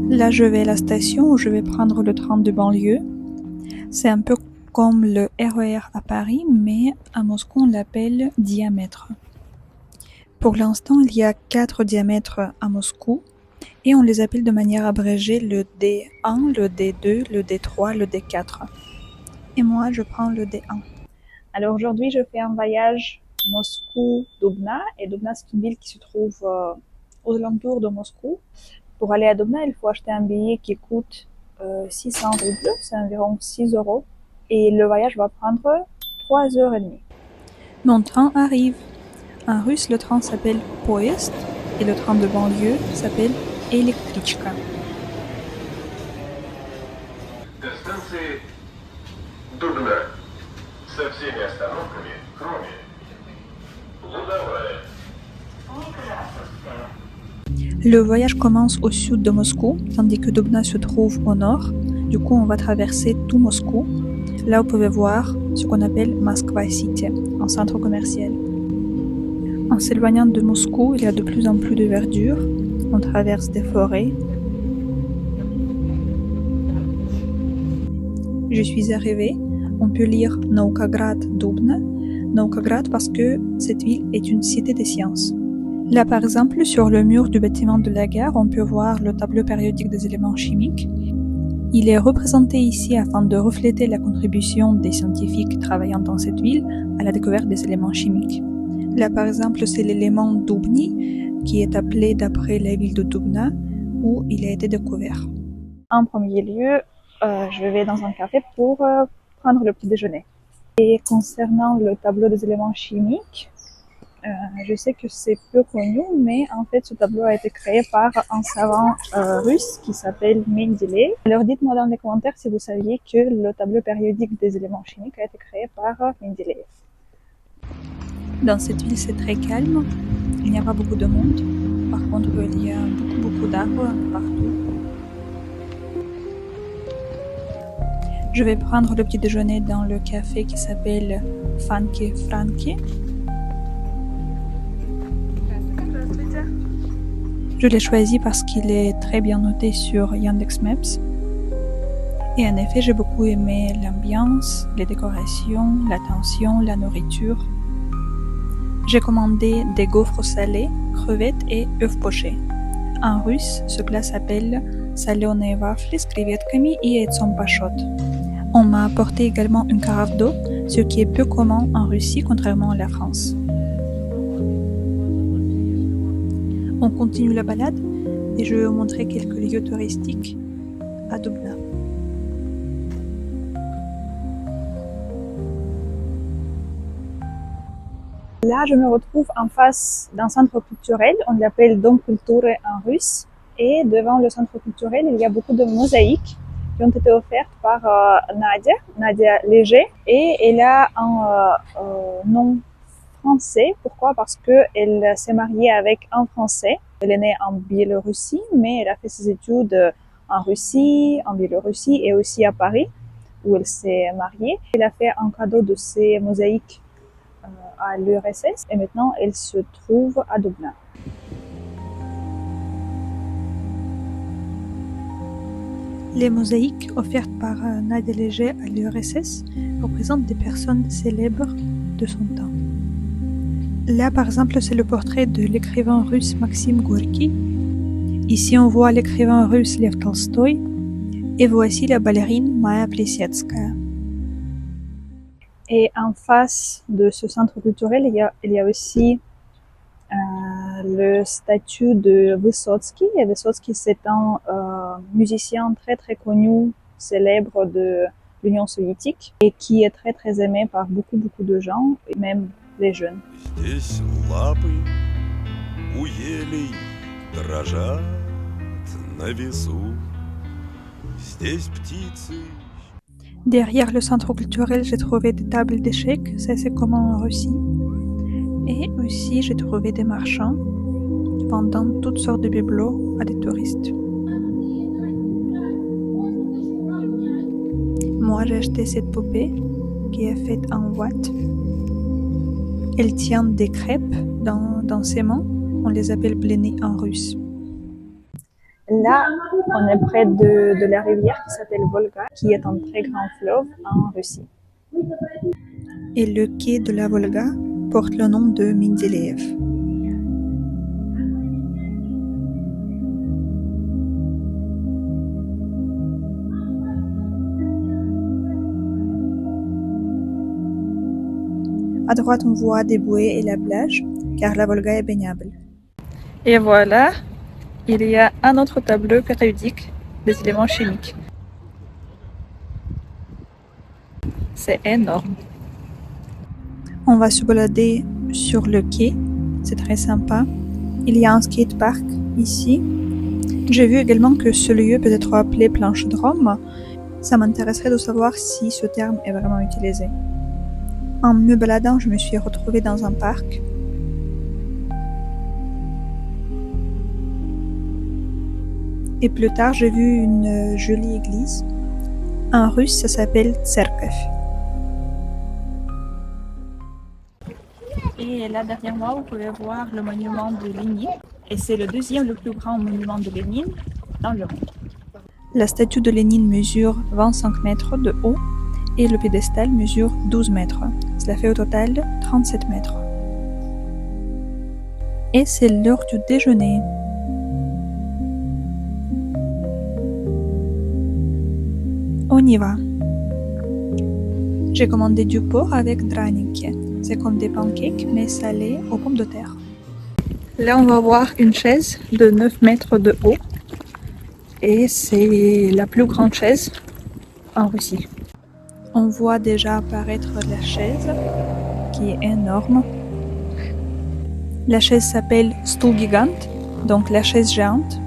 Là, je vais à la station où je vais prendre le train de banlieue. C'est un peu comme le RER à Paris, mais à Moscou, on l'appelle diamètre. Pour l'instant, il y a 4 diamètres à Moscou et on les appelle de manière abrégée le D1, le D2, le D3, le D4. Et moi, je prends le D1. Alors aujourd'hui, je fais un voyage Moscou-Dubna. Et Dubna, c'est une ville qui se trouve aux alentours de Moscou. Pour aller à Dubna, il faut acheter un billet qui coûte 600 roubles, c'est environ 6 euros. Et le voyage va prendre 3h30. Mon train arrive. En russe, le train s'appelle Poezd et le train de banlieue s'appelle Elektrichka. До станции Дубна со всеми остановками, кроме Лудовая. Le voyage commence au sud de Moscou, tandis que Dubna se trouve au nord. Du coup, on va traverser tout Moscou. Là, vous pouvez voir ce qu'on appelle Moskva City, un centre commercial. En s'éloignant de Moscou, il y a de plus en plus de verdure. On traverse des forêts. Je suis arrivée. On peut lire Naukograd Dubna. Naukograd parce que cette ville est une cité des sciences. Là, par exemple, sur le mur du bâtiment de la gare, on peut voir le tableau périodique des éléments chimiques. Il est représenté ici afin de refléter la contribution des scientifiques travaillant dans cette ville à la découverte des éléments chimiques. Là, par exemple, c'est l'élément Dubny, qui est appelé d'après la ville de Dubna, où il a été découvert. En premier lieu, je vais dans un café pour prendre le petit déjeuner. Et concernant le tableau des éléments chimiques, je sais que c'est peu connu, mais en fait, ce tableau a été créé par un savant russe qui s'appelle Mendeleïev. Alors, dites-moi dans les commentaires si vous saviez que le tableau périodique des éléments chimiques a été créé par Mendeleïev. Dans cette ville, c'est très calme. Il n'y a pas beaucoup de monde. Par contre, il y a beaucoup d'arbres partout. Je vais prendre le petit déjeuner dans le café qui s'appelle Fanke Franke. Je l'ai choisi parce qu'il est très bien noté sur Yandex Maps. Et en effet, j'ai beaucoup aimé l'ambiance, les décorations, l'attention, la nourriture. J'ai commandé des gaufres salés, crevettes et œufs pochés. En russe, ce plat s'appelle соленые вафли с креветками и яйцом пашот. On m'a apporté également une carafe d'eau, ce qui est peu commun en Russie contrairement à la France. On continue la balade et je vais vous montrer quelques lieux touristiques à Dubna. Là, je me retrouve en face d'un centre culturel, on l'appelle Dom Kultury en russe. Et devant le centre culturel, il y a beaucoup de mosaïques qui ont été offertes par Nadia Léger. Et elle a un nom français. Pourquoi? Parce qu'elle s'est mariée avec un Français. Elle est née en Biélorussie, mais elle a fait ses études en Russie, en Biélorussie et aussi à Paris, où elle s'est mariée. Elle a fait un cadeau de ces mosaïques à l'URSS et maintenant elle se trouve à Dubna. Les mosaïques offertes par Nadia Léger à l'URSS représentent des personnes célèbres de son temps. Là, par exemple, c'est le portrait de l'écrivain russe Maxime Gorki. Ici, on voit l'écrivain russe Lev Tolstoï. Et voici la ballerine Maya Plisetskaya. Et en face de ce centre culturel, il y a aussi le statut de Vysotsky. Et Vysotsky, c'est un musicien très très connu, célèbre de l'Union soviétique et qui est très très aimé par beaucoup de gens, même les jeunes. Здесь лапы у елей дрожат на весу. Здесь птицы. Derrière le centre culturel, j'ai trouvé des tables d'échecs, ça c'est commun en Russie. Et aussi, j'ai trouvé des marchands vendant toutes sortes de bibelots à des touristes. Moi, j'ai acheté cette poupée qui est faite en ouate. Elle tient des crêpes dans ses mains. On les appelle blini en russe. Là, on est près de la rivière qui s'appelle Volga, qui est un très grand fleuve en Russie. Et le quai de la Volga porte le nom de Mendeléev. À droite, on voit des bouées et la plage, car la Volga est baignable. Et voilà, il y a un autre tableau périodique des éléments chimiques. C'est énorme. On va se balader sur le quai, c'est très sympa. Il y a un skatepark ici. J'ai vu également que ce lieu peut être appelé planche de Rome. Ça m'intéresserait de savoir si ce terme est vraiment utilisé. En me baladant, je me suis retrouvée dans un parc. Et plus tard, j'ai vu une jolie église. En russe, ça s'appelle Tserkev. Et là, derrière moi, vous pouvez voir le monument de Lénine. Et c'est le deuxième le plus grand monument de Lénine dans le monde. La statue de Lénine mesure 25 mètres de haut et le piédestal mesure 12 mètres. Cela fait au total 37 mètres. Et c'est l'heure du déjeuner. On y va. J'ai commandé du porc avec draniki. C'est comme des pancakes mais salés aux pommes de terre. Là, on va voir une chaise de 9 mètres de haut. Et c'est la plus grande chaise en Russie. On voit déjà apparaître la chaise, qui est énorme. La chaise s'appelle Stool Gigant, donc la chaise géante.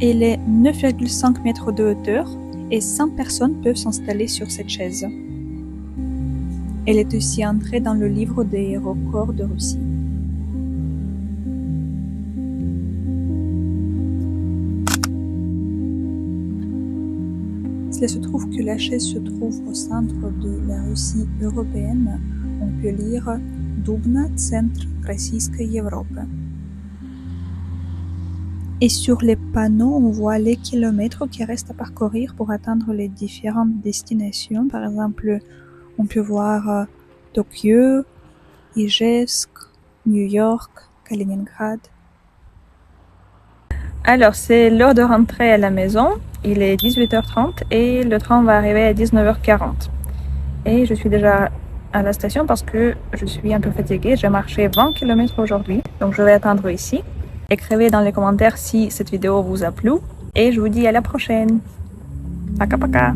Elle est 9,5 mètres de hauteur et 100 personnes peuvent s'installer sur cette chaise. Elle est aussi entrée dans le livre des records de Russie. Il se trouve que la chaise se trouve au centre de la Russie européenne. On peut lire Dubna, Centre Российской Европы. Et sur les panneaux, on voit les kilomètres qui restent à parcourir pour atteindre les différentes destinations. Par exemple, on peut voir Tokyo, Ijevsk, New York, Kaliningrad. Alors, c'est l'heure de rentrer à la maison. Il est 18h30 et le train va arriver à 19h40. Et je suis déjà à la station parce que je suis un peu fatiguée. J'ai marché 20 km aujourd'hui, donc je vais attendre ici. Écrivez dans les commentaires si cette vidéo vous a plu et je vous dis à la prochaine. Paka paka.